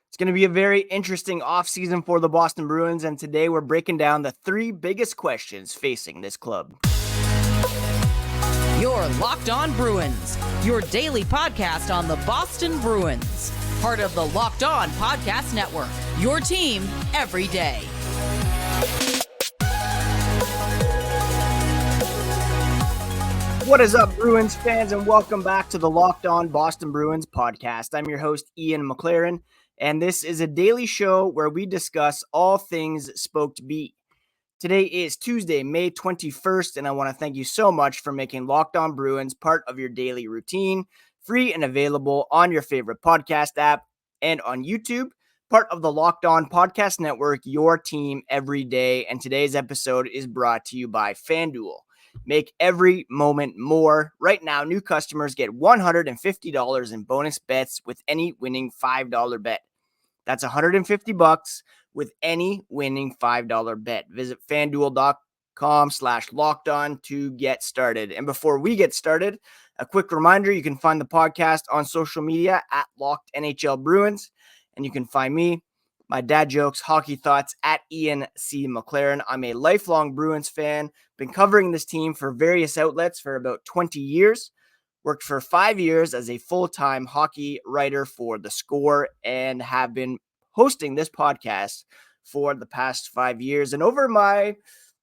It's going to be a very interesting offseason for the Boston Bruins, and today we're breaking down the three biggest questions facing this club. You're Locked On Bruins, your daily podcast on the Boston Bruins. Part of the Locked On Podcast Network, your team every day. What is up, Bruins fans, and welcome back to the Locked On Boston Bruins podcast. I'm your host, Ian McLaren, and this is a daily show where we discuss all things Spoked Beat. Today is Tuesday, May 21st, and I want to thank you so much for making Locked On Bruins part of your daily routine, free and available on your favorite podcast app and on YouTube, part of the Locked On Podcast Network, your team every day. And today's episode is brought to you by FanDuel. Make every moment more. Right now, new customers get $150 in bonus bets with any winning $5 bet. That's $150 with any winning $5 bet. Visit FanDuel.com/lockedon to get started. And before we get started, a quick reminder, you can find the podcast on social media at Locked NHL Bruins. And you can find me, my dad jokes, hockey thoughts at Ian C. McLaren. I'm a lifelong Bruins fan, been covering this team for various outlets for about 20 years. Worked for 5 years as a full-time hockey writer for The Score and have been hosting this podcast for the past 5 years. And over my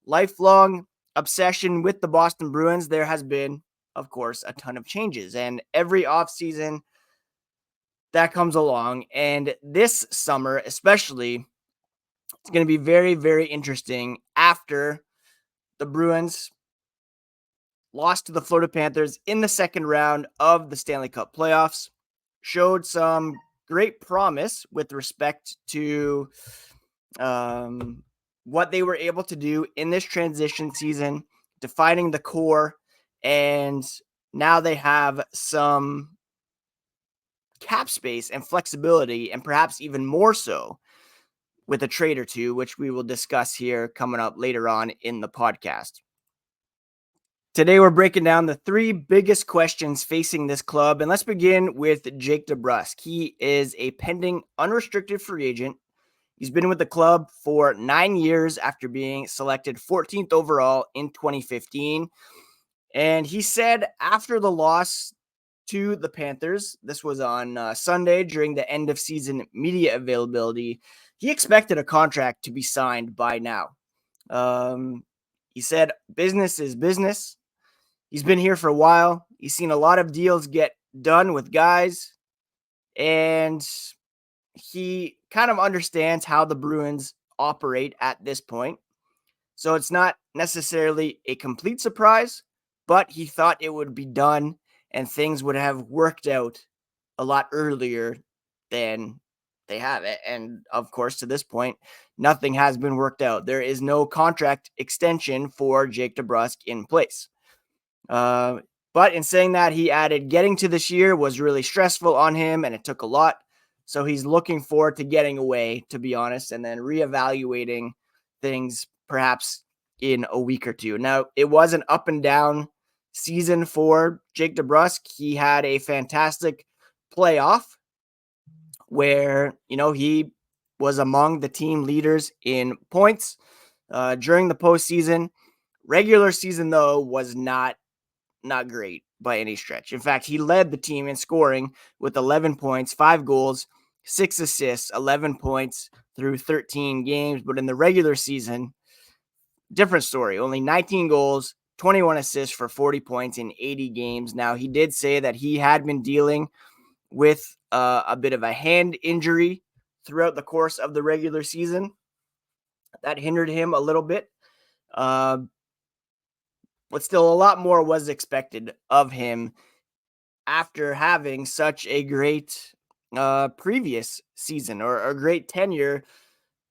lifelong obsession with the Boston Bruins, there has been, of course, a ton of changes. And every offseason that comes along, and this summer especially, it's going to be very, very interesting after the Bruins lost to the Florida Panthers in the second round of the Stanley Cup Playoffs, showed some great promise with respect to what they were able to do in this transition season, defining the core, and now they have some cap space and flexibility, and perhaps even more so with a trade or two, which we will discuss here coming up later on in the podcast. Today, we're breaking down the three biggest questions facing this club, and let's begin with Jake DeBrusk. He is a pending unrestricted free agent. He's been with the club for 9 years after being selected 14th overall in 2015, and he said after the loss to the Panthers, this was on Sunday during the end-of-season media availability, he expected a contract to be signed by now. He said business is business. He's been here for a while. He's seen a lot of deals get done with guys, and he kind of understands how the Bruins operate at this point. So it's not necessarily a complete surprise, but he thought it would be done and things would have worked out a lot earlier than they have it. And of course, to this point, nothing has been worked out. There is no contract extension for Jake DeBrusk in place. But in saying that, he added getting to this year was really stressful on him and it took a lot. So he's looking forward to getting away, to be honest, and then reevaluating things perhaps in a week or two. Now, it was an up and down season for Jake DeBrusk. He had a fantastic playoff where, he was among the team leaders in points during the postseason. Regular season, though, was not great by any stretch. In fact, he led the team in scoring with 11 points, 5 goals, 6 assists, 11 points through 13 games. But in the regular season, different story. Only 19 goals, 21 assists for 40 points in 80 games. Now, he did say that he had been dealing with a bit of a hand injury throughout the course of the regular season. That hindered him a little bit. But still, a lot more was expected of him after having such a great previous season or a great tenure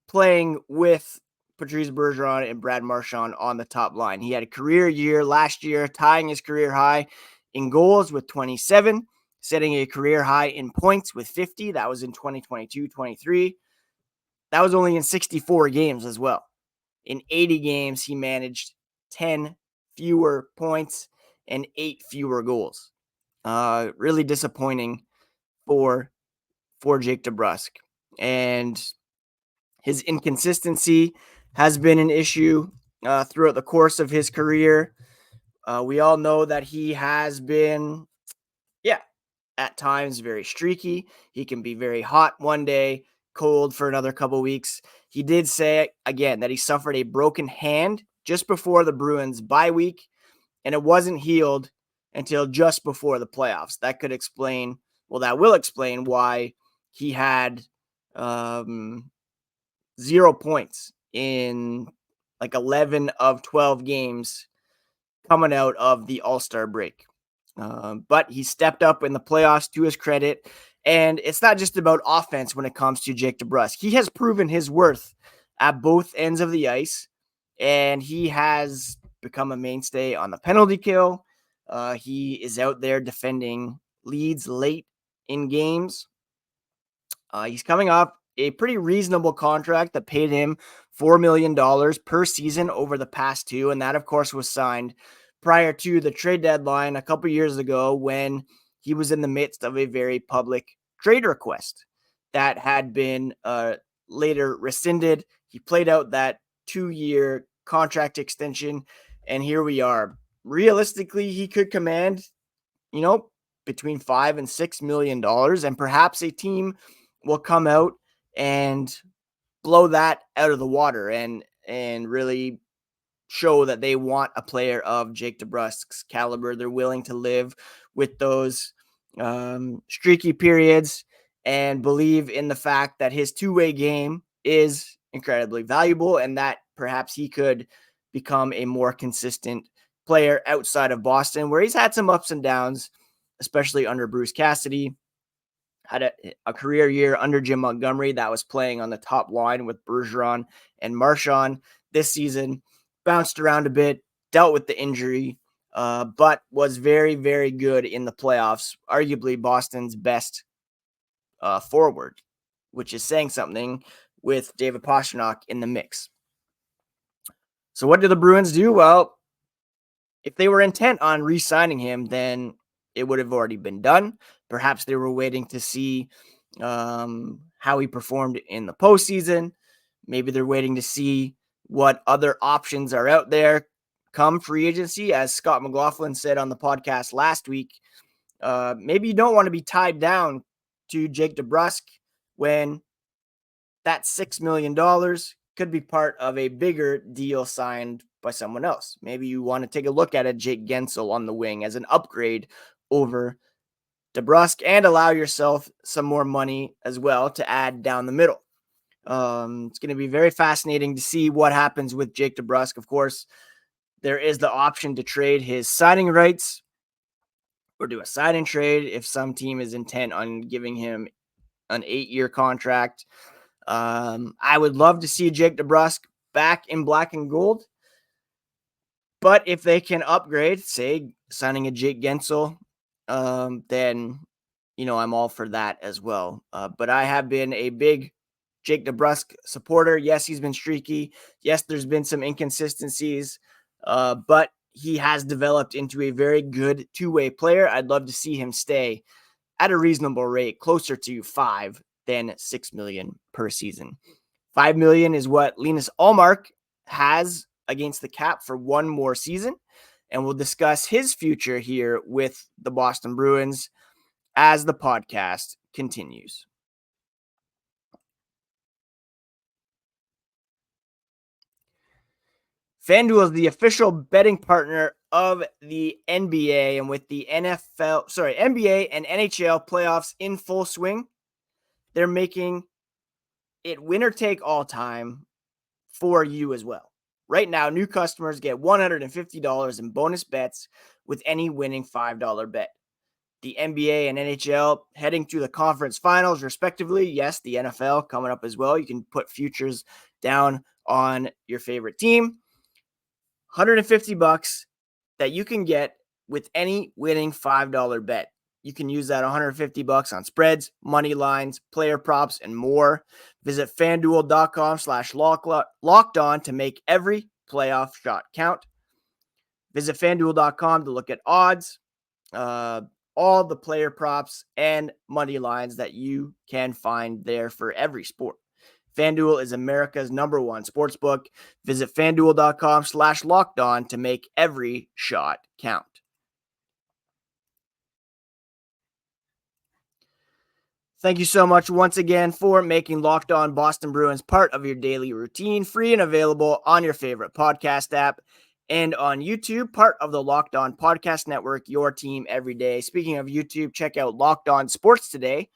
playing with Patrice Bergeron and Brad Marchand on the top line. He had a career year last year, tying his career high in goals with 27, setting a career high in points with 50. That was in 2022-23. That was only in 64 games as well. In 80 games, he managed 10 fewer points and 8 fewer goals. Really disappointing for Jake DeBrusk. and his inconsistency has been an issue throughout the course of his career. We all know that he has been, at times very streaky. He can be very hot one day, cold for another couple weeks. He did say again that he suffered a broken hand just before the Bruins bye week, and it wasn't healed until just before the playoffs. That will explain why he had 0 points in like 11 of 12 games coming out of the All-Star break. But he stepped up in the playoffs to his credit. And it's not just about offense when it comes to Jake DeBrusk. He has proven his worth at both ends of the ice, and he has become a mainstay on the penalty kill. He is out there defending leads late in games. He's coming off a pretty reasonable contract that paid him $4 million per season over the past 2. And that, of course, was signed prior to the trade deadline a couple years ago when he was in the midst of a very public trade request that had been later rescinded. He played out that 2-year contract extension, and here we are. Realistically, he could command, between $5 and $6 million, and perhaps a team will come out and blow that out of the water and really show that they want a player of Jake DeBrusk's caliber. They're willing to live with those streaky periods and believe in the fact that his two-way game is incredibly valuable and that perhaps he could become a more consistent player outside of Boston, where he's had some ups and downs, especially under Bruce Cassidy. Had a career year under Jim Montgomery that was playing on the top line with Bergeron and Marchand. This season, bounced around a bit, dealt with the injury, but was very, very good in the playoffs. Arguably Boston's best forward, which is saying something with David Pastrnak in the mix. So what did the Bruins do? Well, if they were intent on re-signing him, then it would have already been done. Perhaps they were waiting to see how he performed in the postseason. Maybe they're waiting to see what other options are out there come free agency. As Scott McLaughlin said on the podcast last week, maybe you don't want to be tied down to Jake DeBrusk when that $6 million could be part of a bigger deal signed by someone else. Maybe you want to take a look at a Jake Gensel on the wing as an upgrade over DeBrusk and allow yourself some more money as well to add down the middle. It's going to be very fascinating to see what happens with Jake DeBrusk. Of course, there is the option to trade his signing rights or do a sign and trade if some team is intent on giving him an 8-year contract. I would love to see Jake DeBrusk back in black and gold. But if they can upgrade, say, signing a Jake Gensel, then, I'm all for that as well. But I have been a big Jake DeBrusk supporter. Yes, he's been streaky. Yes, there's been some inconsistencies, but he has developed into a very good two-way player. I'd love to see him stay at a reasonable rate, closer to $5 than $6 million per season. $5 million is what Linus Ullmark has against the cap for one more season. And we'll discuss his future here with the Boston Bruins as the podcast continues. FanDuel is the official betting partner of the NBA, and with the NBA and NHL playoffs in full swing, they're making it winner take all time for you as well. Right now, new customers get $150 in bonus bets with any winning $5 bet. The NBA and NHL heading to the conference finals, respectively. Yes, the NFL coming up as well. You can put futures down on your favorite team. $150 that you can get with any winning $5 bet. You can use that $150 on spreads, money lines, player props, and more. Visit FanDuel.com/lockedon to make every playoff shot count. Visit FanDuel.com to look at odds. all the player props and money lines that you can find there for every sport. FanDuel is America's #1 sportsbook. Visit FanDuel.com/lockedon to make every shot count. Thank you so much once again for making Locked On Boston Bruins part of your daily routine, free and available on your favorite podcast app and on YouTube, part of the Locked On Podcast Network, your team every day. Speaking of YouTube, check out Locked On Sports Today,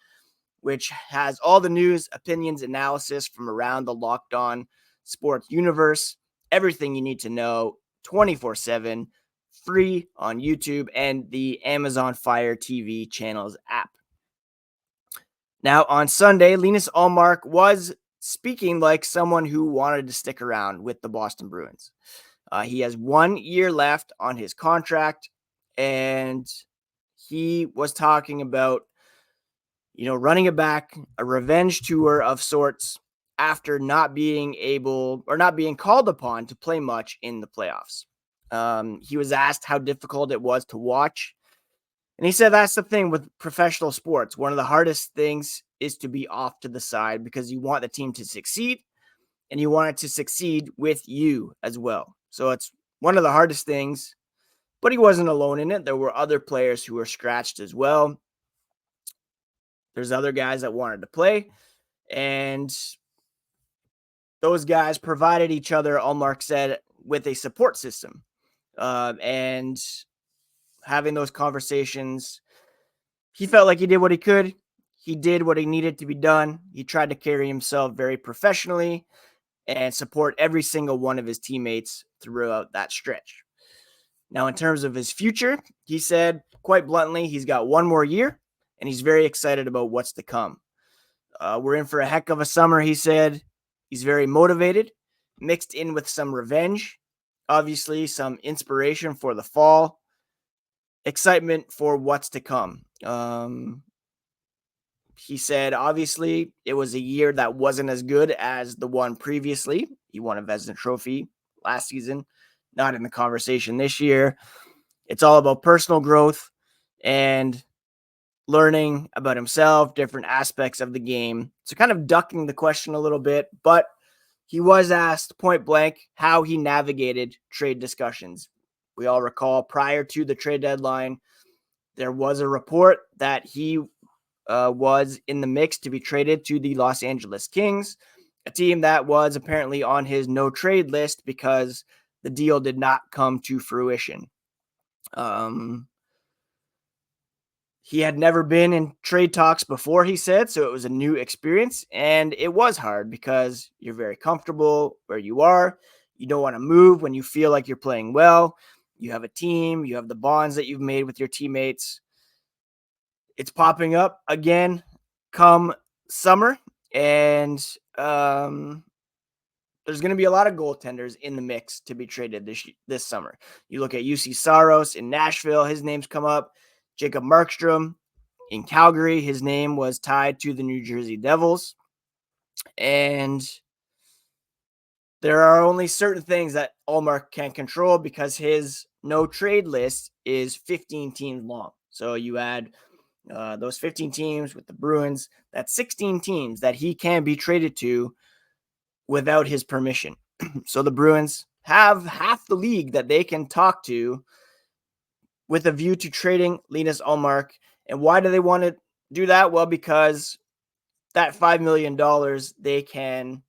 which has all the news, opinions, analysis from around the Locked On sports universe. Everything you need to know 24/7, free on YouTube and the Amazon Fire TV channels app. Now, on Sunday, Linus Ullmark was speaking like someone who wanted to stick around with the Boston Bruins. He has 1 year left on his contract, and he was talking about, running it back, a revenge tour of sorts after not being able or not being called upon to play much in the playoffs. He was asked how difficult it was to watch. And he said that's the thing with professional sports. One of the hardest things is to be off to the side because you want the team to succeed and you want it to succeed with you as well. So it's one of the hardest things, but he wasn't alone in it. There were other players who were scratched as well. There's other guys that wanted to play, and those guys provided each other, Ullmark said, with a support system. And having those conversations, he felt like he did what he could. He did what he needed to be done. He tried to carry himself very professionally and support every single one of his teammates throughout that stretch. Now, in terms of his future, he said quite bluntly, he's got 1 more year and he's very excited about what's to come. We're in for a heck of a summer, he said. He's very motivated, mixed in with some revenge, obviously some inspiration for the fall, excitement for what's to come. He said, obviously, it was a year that wasn't as good as the one previously. He won a Vezina Trophy last season, not in the conversation this year. It's all about personal growth and learning about himself, different aspects of the game. So kind of ducking the question a little bit, but he was asked point blank how he navigated trade discussions. We all recall prior to the trade deadline, there was a report that he was in the mix to be traded to the Los Angeles Kings, a team that was apparently on his no trade list because the deal did not come to fruition. He had never been in trade talks before, he said, so it was a new experience, and it was hard because you're very comfortable where you are. You don't want to move when you feel like you're playing well. You have a team. You have the bonds that you've made with your teammates. It's popping up again come summer, and there's going to be a lot of goaltenders in the mix to be traded this summer. You look at UC Saros in Nashville, his name's come up. Jacob Markstrom in Calgary, his name was tied to the New Jersey Devils. And there are only certain things that Ullmark can control because his no trade list is 15 teams long. So you add those 15 teams with the Bruins, that's 16 teams that he can be traded to without his permission. So the Bruins have half the league that they can talk to with a view to trading Linus Ullmark. And why do they want to do that? Well, because that $5 million they can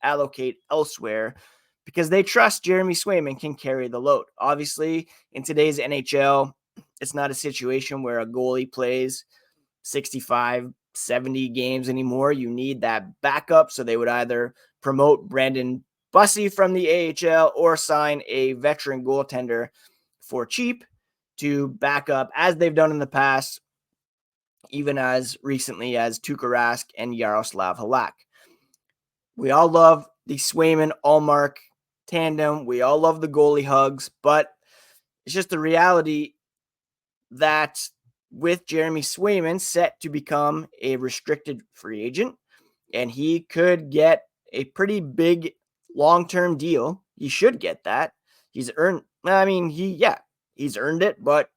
allocate elsewhere because they trust Jeremy Swayman can carry the load. Obviously, in today's NHL, it's not a situation where a goalie plays 65, 70 games anymore. You need that backup. So they would either promote Brandon Bussey from the AHL or sign a veteran goaltender for cheap to back up, as they've done in the past, even as recently as Tuukka Rask and Yaroslav Halak. We all love the Swayman-Ullmark tandem. We all love the goalie hugs, but it's just the reality that with Jeremy Swayman set to become a restricted free agent, and he could get a pretty big long-term deal. He should get that. He's earned it, but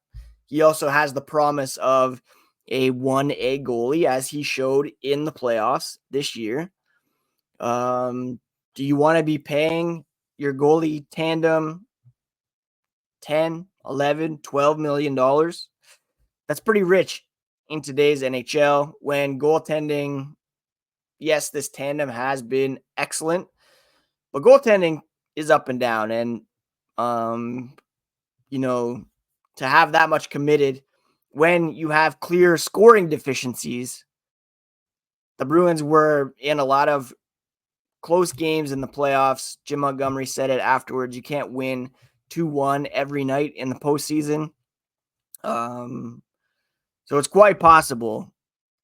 he also has the promise of a 1A goalie, as he showed in the playoffs this year. Do you want to be paying your goalie tandem 10, 11, 12 million dollars? That's pretty rich in today's NHL when goaltending, yes, this tandem has been excellent, but goaltending is up and down. And, you know, to have that much committed when you have clear scoring deficiencies, the Bruins were in a lot of close games in the playoffs. Jim Montgomery said it afterwards. You can't win 2-1 every night in the postseason. So it's quite possible,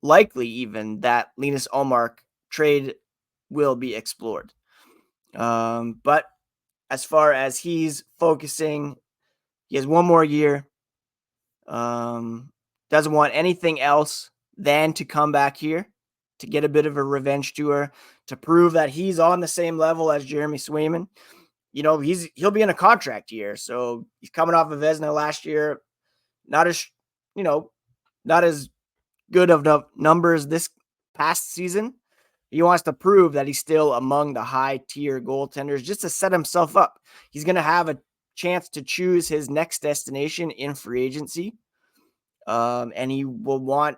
likely even, that Linus Ullmark trade will be explored. But as far as he's focusing, he has one more year. Doesn't want anything else than to come back here to get a bit of a revenge tour, to prove that he's on the same level as Jeremy Swayman. He'll be in a contract year, so he's coming off of Vezina last year. Not as good of the numbers this past season. He wants to prove that he's still among the high tier goaltenders just to set himself up. He's going to have a chance to choose his next destination in free agency. And he will want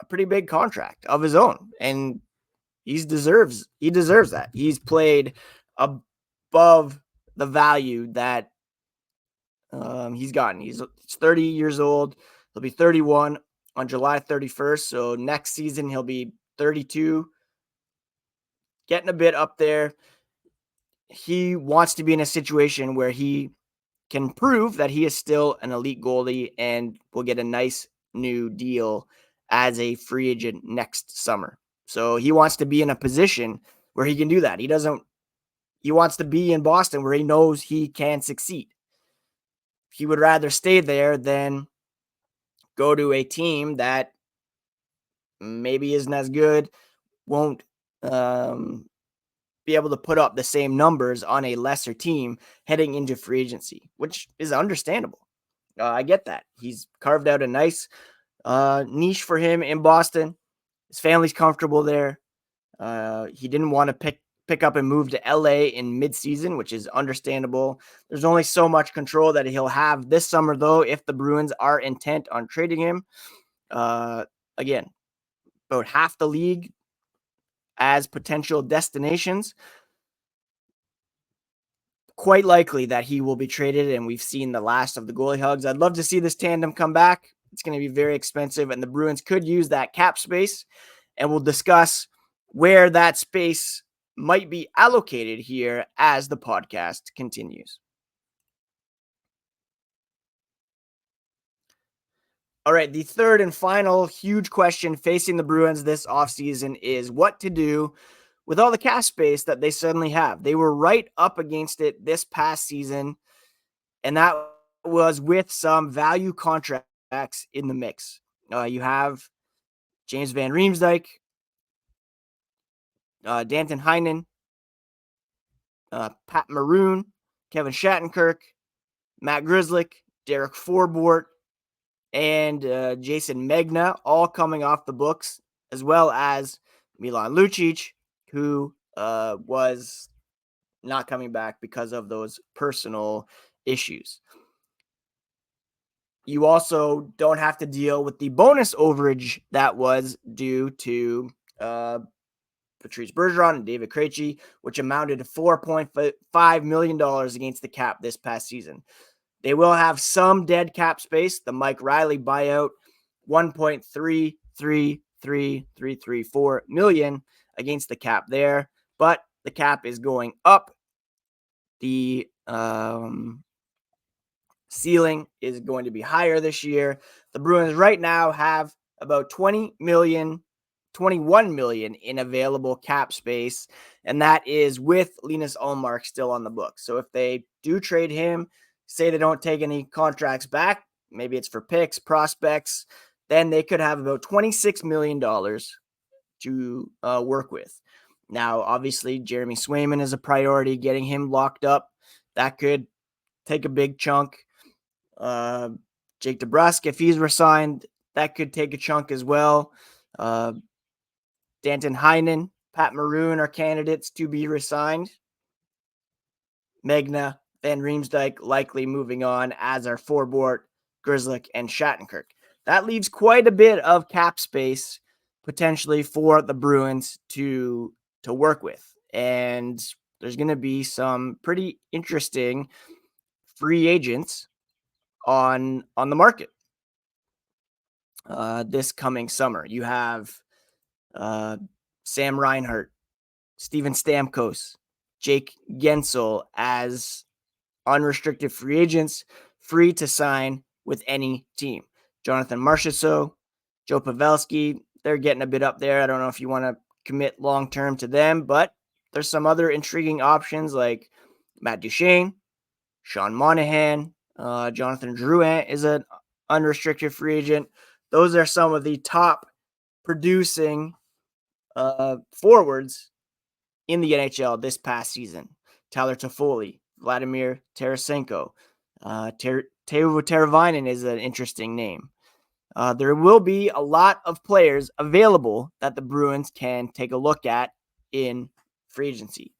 a pretty big contract of his own. And he deserves that. He's played above the value that he's gotten. He's 30 years old. He'll be 31 on July 31st. So next season, he'll be 32, getting a bit up there. He wants to be in a situation where he can prove that he is still an elite goalie and will get a nice new deal as a free agent next summer. So he wants to be in a position where he can do that. He wants to be in Boston where he knows he can succeed. He would rather stay there than go to a team that maybe isn't as good, won't be able to put up the same numbers on a lesser team heading into free agency, which is understandable. I get that. He's carved out a nice niche for him in Boston. His family's comfortable there. He didn't want to pick up and move to LA in midseason, which is understandable. There's only so much control that he'll have this summer, though, if the Bruins are intent on trading him. Again, about half the league as potential destinations. Quite likely that he will be traded, and we've seen the last of the goalie hugs. I'd love to see this tandem come back. It's going to be very expensive, and the Bruins could use that cap space, and we'll discuss where that space might be allocated here as the podcast continues. All right, the third and final huge question facing the Bruins this offseason is what to do with all the cap space that they suddenly have. They were right up against it this past season, and that was with some value contracts in the mix. You have James Van Riemsdyk, Danton Heinen, Pat Maroon, Kevin Shattenkirk, Matt Grzelcyk, Derek Forbort, and Jason Megna, all coming off the books, as well as Milan Lucic, who was not coming back because of those personal issues. You also don't have to deal with the bonus overage that was due to Patrice Bergeron and David Krejci, which amounted to $4.5 million against the cap this past season. They will have some dead cap space. The Mike Riley buyout, $1.333334 million against the cap there, but the cap is going up. The ceiling is going to be higher this year. The Bruins right now have about $21 million in available cap space, and that is with Linus Ullmark still on the books. So if they do trade him, say they don't take any contracts back, maybe it's for picks, prospects, then they could have about $26 million to work with. Now, obviously, Jeremy Swayman is a priority. Getting him locked up, that could take a big chunk. Jake DeBrusk, if he's resigned, that could take a chunk as well. Danton Heinen, Pat Maroon are candidates to be resigned. Magna, Van Riemsdyk likely moving on, as are Forbort, Grzelcyk, and Shattenkirk. That leaves quite a bit of cap space potentially for the Bruins to work with. And there's going to be some pretty interesting free agents on the market this coming summer. You have Sam Reinhart, Steven Stamkos, Jake Gensel as unrestricted free agents, free to sign with any team. Jonathan Marchessault, Joe Pavelski, they're getting a bit up there. I don't know if you want to commit long-term to them, but there's some other intriguing options like Matt Duchene, Sean Monahan, Jonathan Drouin is an unrestricted free agent. Those are some of the top producing forwards in the NHL this past season. Tyler Toffoli, Vladimir Tarasenko, Teuvo Teravainen is an interesting name. There will be a lot of players available that the Bruins can take a look at in free agency.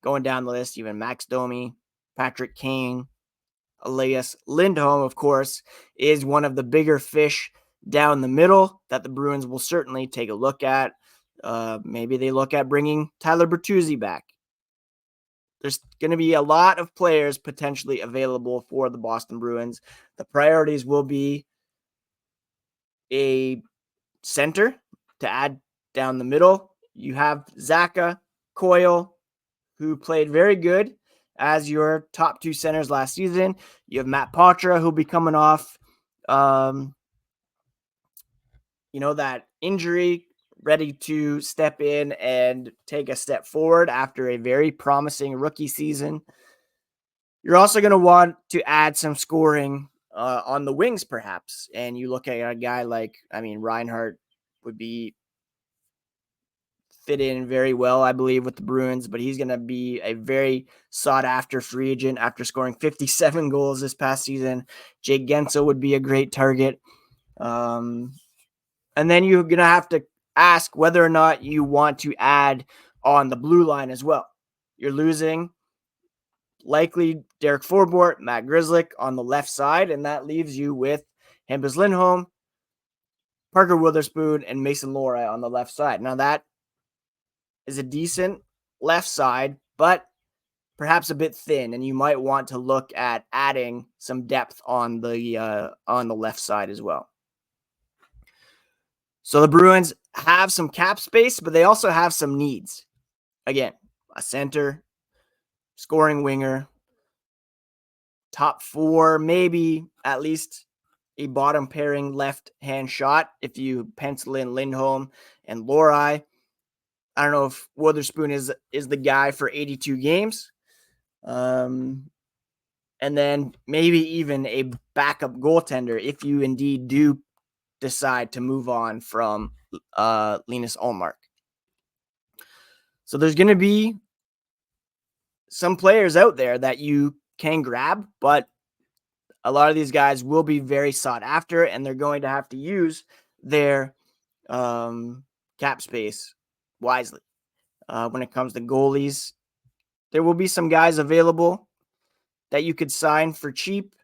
Going down the list, even Max Domi, Patrick Kane, Elias Lindholm, of course, is one of the bigger fish down the middle that the Bruins will certainly take a look at. Maybe they look at bringing Tyler Bertuzzi back. There's going to be a lot of players potentially available for the Boston Bruins. The priorities will be a center to add down the middle. You have Zaka Coyle, who played very good as your top two centers last season. You have Matt Poitras, who'll be coming off, that injury, ready to step in and take a step forward after a very promising rookie season. You're also going to want to add some scoring on the wings, perhaps. And you look at a guy like, Reinhart would be fit in very well, I believe, with the Bruins, but he's going to be a very sought-after free agent after scoring 57 goals this past season. Jake Gensel would be a great target. And then you're going to have to ask whether or not you want to add on the blue line as well. You're losing likely Derek Forbort, Matt Grzelcyk on the left side, and that leaves you with Hampus Lindholm, Parker Witherspoon, and Mason Lohrei on the left side. Now that is a decent left side, but perhaps a bit thin, and you might want to look at adding some depth on the left side as well. So the Bruins have some cap space, but they also have some needs. Again, a center, scoring winger, top four, maybe at least a bottom pairing left-hand shot if you pencil in Lindholm and Lohrei. I don't know if Witherspoon is the guy for 82 games. And then maybe even a backup goaltender if you indeed do decide to move on from Linus Ullmark. So there's going to be some players out there that you can grab, but a lot of these guys will be very sought after, and they're going to have to use their cap space wisely. When it comes to goalies, there will be some guys available that you could sign for cheap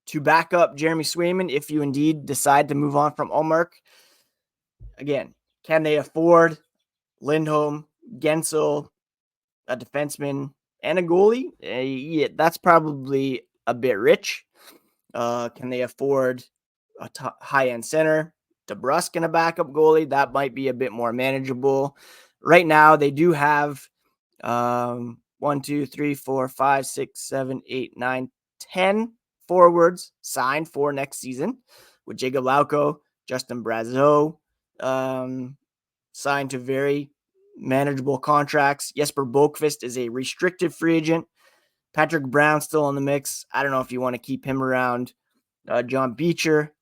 to back up Jeremy Swayman if you indeed decide to move on from Ullmark. Again, can they afford Lindholm, Gensel, a defenseman, and a goalie? Yeah, that's probably a bit rich. Can they afford a high-end center, DeBrusk, and a backup goalie? That might be a bit more manageable. Right now, they do have 1, 2, 3, 4, 5, 6, 7, 8, 9, 10 forwards signed for next season, with Jacob Lauko, Justin Brazeau signed to very manageable contracts. Jesper Boqvist is a restricted free agent. Patrick Brown still in the mix. I don't know if you want to keep him around. John Beecher.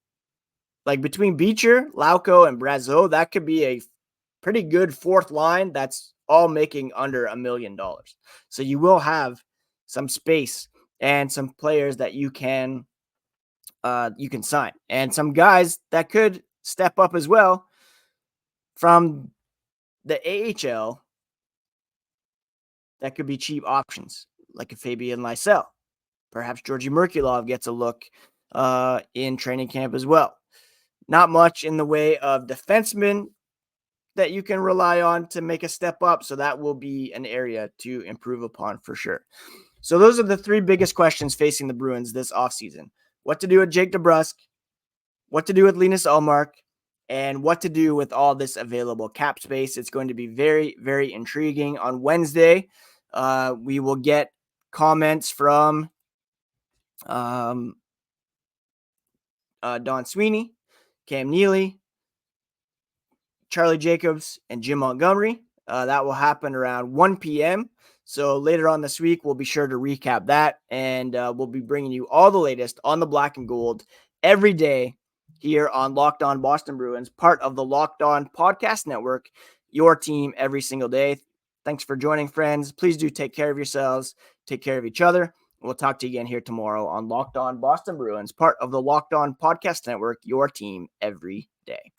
Like between Beecher, Lauko, and Brazeau, that could be a pretty good fourth line that's all making under $1 million. So you will have some space and some players that you can you can sign, and some guys that could step up as well from the AHL that could be cheap options, like a Fabian Lysell. Perhaps Georgi Merkulov gets a look in training camp as well. Not much in the way of defensemen that you can rely on to make a step up, so that will be an area to improve upon for sure. So those are the three biggest questions facing the Bruins this offseason. What to do with Jake DeBrusk, what to do with Linus Ullmark, and what to do with all this available cap space. It's going to be very, very intriguing. On Wednesday, we will get comments from Don Sweeney, Cam Neely, Charlie Jacobs, and Jim Montgomery. That will happen around 1 p.m. So later on this week, we'll be sure to recap that, and we'll be bringing you all the latest on the black and gold every day here on Locked On Boston Bruins, part of the Locked On Podcast Network, your team every single day. Thanks for joining, friends. Please do take care of yourselves, take care of each other. We'll talk to you again here tomorrow on Locked On Boston Bruins, part of the Locked On Podcast Network, your team every day.